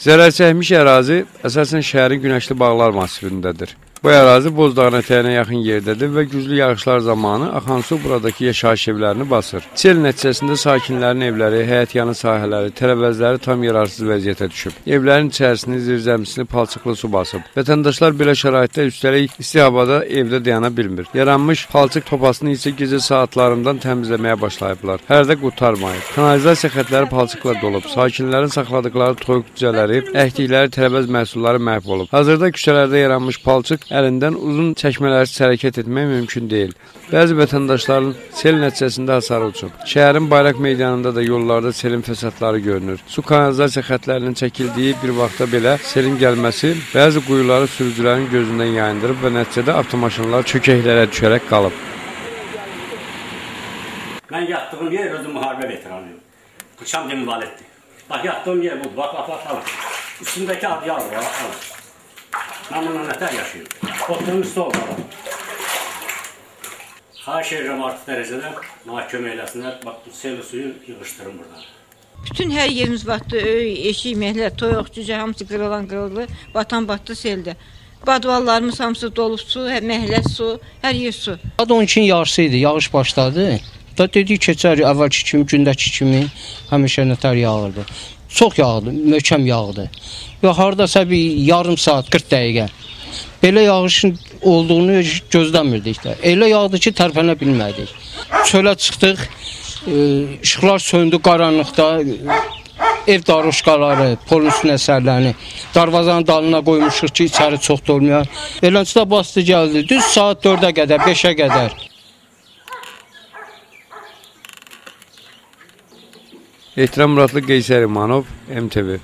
Zərər çəkmiş ərazi əsasən şəhərin günəşli bağlar massivindədir. Bu ərazi Boz dağın ətəyinə yaxın yerdədir və güclü yağışlar zamanı axan su buradakı yaşayış evlərini basır. Sel nəticəsində sakinlərin evləri, həyətyanı sahələri, tərəvəzləri tam yararsız vəziyyətə düşüb. Evlərin içərisini, zirzəmisini palçıqlı su basıb. Vətəndaşlar belə şəraitdə üstəlik isti havada evdə dayana bilmir. Yaranmış palçıq topasını isə gecə saatlarından təmizləməyə başlayıblar. Hələ də qurtarmayıb. Kanalizasiya xətləri palçıqla dolub. Sakinlərin saxladıqları toyuq cücələri, əkdikləri tərəvəz məhsulları məhv olub. Hazırda küçələrdə yaranmış palçıq əlindən uzun çəkmələrsiz hərəkət etmək mümkün deyil. Bəzi vətəndaşların sel nəticəsində hasar uçub. Şəhərin Bayraq meydanında da yollarda selin fəsadları görünür. Su kanalizasiya xətlərinin çəkildiyi bir vaxtda belə selin gəlməsi bəzi quyuları sürücülərin gözündən yayındırıb və nəticədə avtomaşınlar çökəklərə düşərək qalıb. Mən yatdığım yer özü müharibə veteranıyım. Qıçam invaliddir. Bax, yatdığım yer budur. Bax. Üstündəki adyal var. Mən bununla nətər yaşayıyorum. Oturmuş olmalı. Xahiş edirəm artıq dərəcədə mənə kömək eləsinlər. Bax, bu seli suyu yığışdırın buradan. Bütün hər yerimiz batdı, eşik, məhlər, toyuq, cücə, hamısı qırılan, batan batdı seldə. Badvallarımız hamısı dolub su, məhlər su, hər yer su. Saat 12-in yarısı idi, yağış başladı. Da dedik keçər, əvvəlki kimi, gündəki kimi həmişə nətər yağırdı. Çox yağdı, möhkəm yağdı. Və haradasa bir yarım saat, 40 dəqiqə. Belə yağışın olduğunu gözləmirdik də. Elə yağdı ki, tərpənə bilmədik. Çölə çıxdıq, işıqlar söndü qaranlıqda. Ev daroşkaları, polisin əsərlərini darvazanın dalına qoymuşuq ki, içəri çox dolmayar. Eləncədə bastı gəldi, düz saat 4-ə qədər, 5-ə qədər. Ehtiram Muradlı, Qeysər İmanov, MTV.